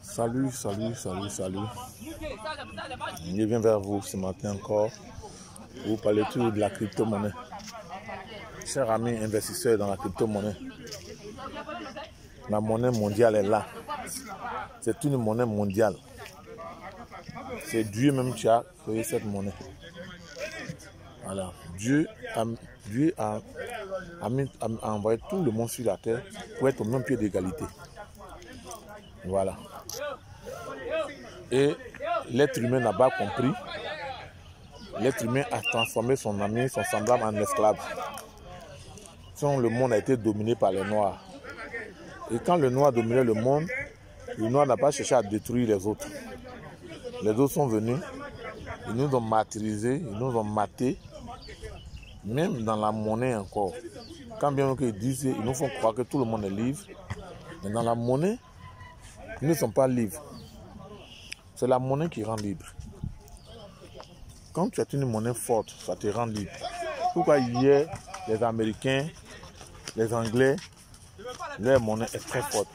Salut. Je viens vers vous ce matin encore pour vous parler toujours de la crypto-monnaie. Chers amis investisseurs dans la crypto-monnaie, la monnaie mondiale est là. C'est une monnaie mondiale. C'est Dieu même qui a créé cette monnaie. Voilà. Dieu a envoyé tout le monde sur la terre pour être au même pied d'égalité. Voilà. Et l'être humain n'a pas compris. L'être humain a transformé son ami, son semblable en esclave. Le monde a été dominé par les Noirs. Et quand le Noir dominait le monde, le Noir n'a pas cherché à détruire les autres. Les autres sont venus, ils nous ont martyrisés, ils nous ont matés, même dans la monnaie encore. Quand bien qu'ils disent, ils nous font croire que tout le monde est libre, mais dans la monnaie, ils ne sont pas libres. C'est la monnaie qui rend libre. Quand tu as une monnaie forte, ça te rend libre. Pourquoi hier, les Américains, les Anglais, leur monnaie est très forte.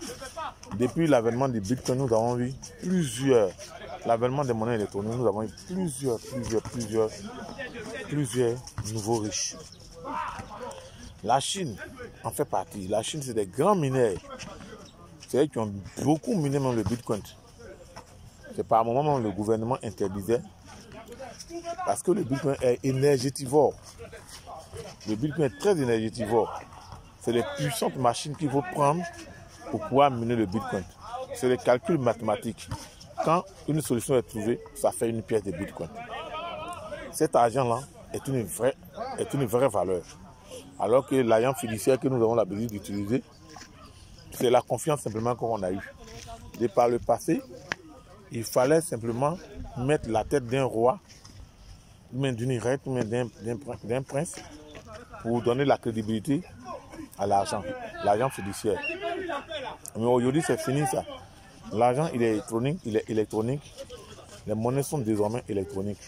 Depuis l'avènement du Bitcoin, nous avons vu l'avènement des monnaies électroniques, nous avons eu plusieurs nouveaux riches. La Chine en fait partie. La Chine, c'est des grands mineurs. C'est eux qui ont beaucoup miné même le Bitcoin. C'est par moment même le gouvernement interdisait. Parce que le Bitcoin est énergétivore. Le Bitcoin est très énergétivore. C'est les puissantes machines qu'il faut prendre pour pouvoir miner le Bitcoin. C'est les calculs mathématiques. Quand une solution est trouvée, ça fait une pièce de Bitcoin. Cet argent-là est une vraie valeur. Alors que l'argent fiduciaire que nous avons l'habitude d'utiliser, c'est la confiance simplement qu'on a eue. Et par le passé, il fallait simplement mettre la tête d'un roi, d'une reine, d'un prince, pour donner la crédibilité à l'argent fiduciaire. Mais aujourd'hui, c'est fini ça. L'argent, il est électronique. Les monnaies sont désormais électroniques.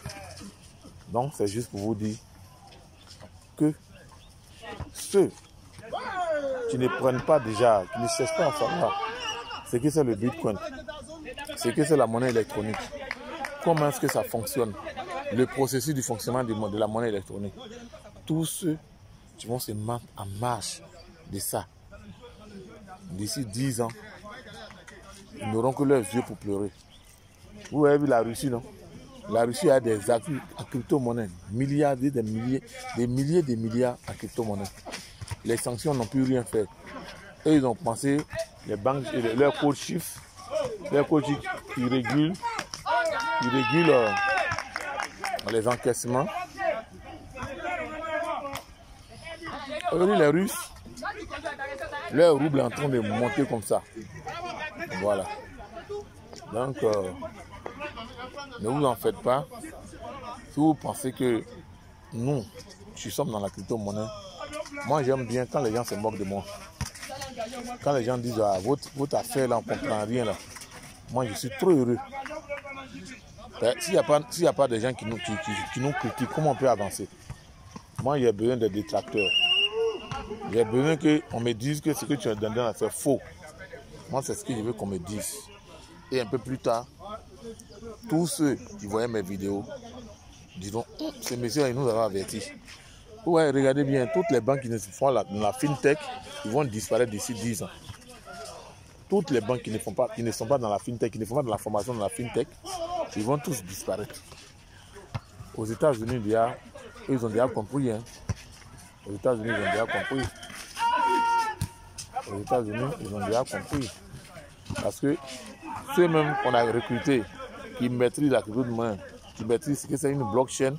Donc, c'est juste pour vous dire que ceux qui ne prennent pas déjà, qui ne cherchent pas à savoir ce que c'est le Bitcoin, ce que c'est la monnaie électronique, comment est-ce que ça fonctionne, le processus du fonctionnement de la monnaie électronique, tous ceux qui vont se mettre en marche de ça, d'ici 10 ans, ils n'auront que leurs yeux pour pleurer. Vous avez vu la Russie, non? La Russie a des actifs en crypto-monnaie, des milliers de milliards en crypto-monnaie. Les sanctions n'ont plus rien fait. Eux, ils ont pensé, les banques, leurs codes chiffres, ils régulent les encaissements. Aujourd'hui, les Russes, leur rouble est en train de monter comme ça. Voilà. Donc, ne vous en faites pas. Si vous pensez que nous, qui sommes dans la crypto-monnaie, moi j'aime bien quand les gens se moquent de moi. Quand les gens disent ah, votre affaire là, on ne comprend rien là. Moi je suis trop heureux. S'il n'y a pas de gens qui nous critiquent, comment on peut avancer? Moi j'ai besoin de détracteurs. J'ai besoin qu'on me dise que ce que tu as donné là c'est faux. Moi c'est ce que je veux qu'on me dise. Et un peu plus tard, tous ceux qui voyaient mes vidéos diront, ces messieurs ils nous ont avertis. Ouais, regardez bien, toutes les banques qui ne font dans la fintech, ils vont disparaître d'ici 10 ans. Toutes les banques qui ne sont pas dans la fintech, qui ne font pas de la formation dans la fintech, ils vont tous disparaître. Aux États-Unis, ils ont déjà compris. Hein. Aux États-Unis, ils ont déjà compris. Aux États-Unis, ils ont déjà compris. Parce que ceux-mêmes qu'on a recrutés, qui maîtrisent la crypto-monnaie, qui maîtrisent ce que c'est une blockchain,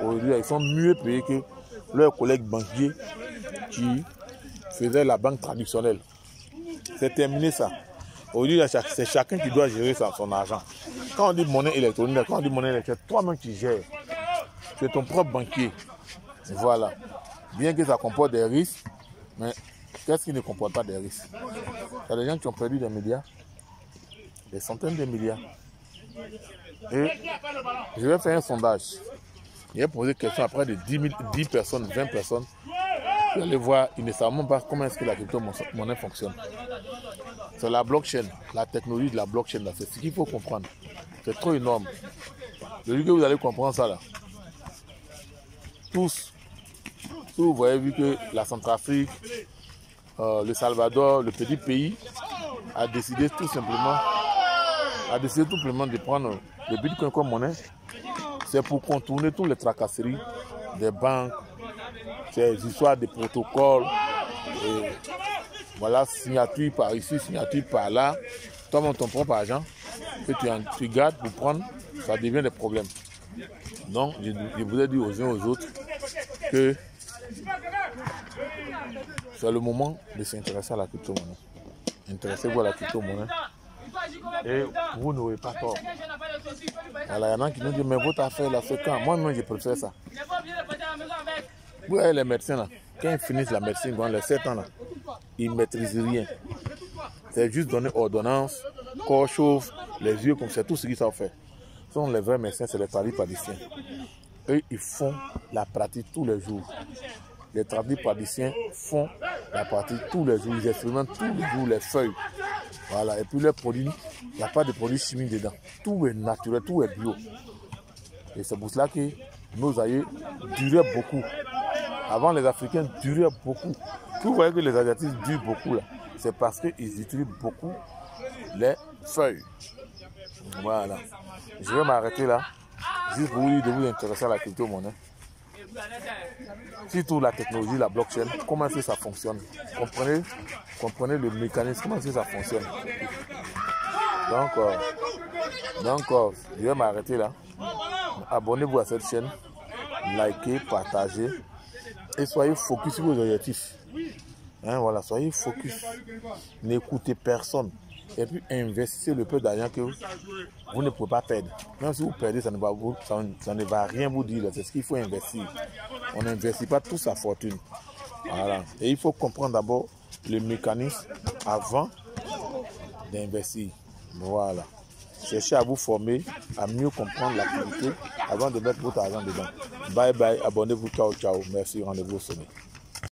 aujourd'hui, ils sont mieux payés que leurs collègues banquiers qui faisaient la banque traditionnelle. C'est terminé ça. Aujourd'hui, c'est chacun qui doit gérer son argent. Quand on dit monnaie électronique, c'est toi-même qui gères. C'est ton propre banquier. Voilà. Bien que ça comporte des risques, mais qu'est-ce qui ne comporte pas des risques? Il y a des gens qui ont perdu des milliards, des centaines de milliards. Et je vais faire un sondage. Je vais poser des questions après de 10 personnes, 20 personnes. Vous allez voir, ils ne savent même pas comment est-ce que la crypto-monnaie fonctionne. C'est la blockchain, la technologie de la blockchain, c'est ce qu'il faut comprendre. C'est trop énorme. Le jour que vous allez comprendre ça là, tous vous voyez vu que la Centrafrique, le Salvador, le petit pays, a décidé tout simplement de prendre le Bitcoin comme monnaie. C'est pour contourner toutes les tracasseries des banques, ces histoires de protocoles, et voilà, signature par ici, signature par là. Toi, ton propre argent que tu gardes pour prendre, ça devient des problèmes. Donc, je vous ai dit aux uns aux autres que c'est le moment de s'intéresser à la crypto-monnaie. Intéressez-vous à la crypto-monnaie et vous n'aurez pas tort. Voilà, il y en a qui nous disent, mais votre affaire là, c'est quand? Moi-même, je préfère ça. Vous voyez les médecins là, quand ils finissent la médecine, dans les 7 ans là, ils ne maîtrisent rien. C'est juste donner ordonnance, corps chauffe, les yeux comme c'est tout ce qu'ils savent faire. Ce sont les vrais médecins, c'est les praticiens. Eux, ils font la pratique tous les jours. Les praticiens font la pratique tous les jours. Ils expérimentent tous les jours les feuilles. Voilà. Et puis les produits, il n'y a pas de produits chimiques dedans. Tout est naturel, tout est bio. Et c'est pour cela que nos aïeux duraient beaucoup. Avant, les Africains duraient beaucoup. Vous voyez que les Asiatiques durent beaucoup là. C'est parce qu'ils utilisent beaucoup les feuilles. Voilà. Je vais m'arrêter là. Juste pour vous dire de vous intéresser à la crypto-monnaie. Surtout la technologie, la blockchain, comment est-ce que ça fonctionne. Comprenez le mécanisme, comment est-ce que ça fonctionne. Donc, je vais m'arrêter là. Abonnez-vous à cette chaîne, likez, partagez et soyez focus sur vos objectifs. Hein, voilà, soyez focus. N'écoutez personne. Et puis investissez le peu d'argent que vous ne pouvez pas perdre. Même si vous perdez, ça ne va rien vous dire. C'est ce qu'il faut investir. On n'investit pas toute sa fortune. Voilà. Et il faut comprendre d'abord le mécanisme avant d'investir. Voilà. Cherchez à vous former, à mieux comprendre l'activité avant de mettre votre argent dedans. Bye bye, abonnez-vous, ciao, ciao. Merci, rendez-vous au sommet.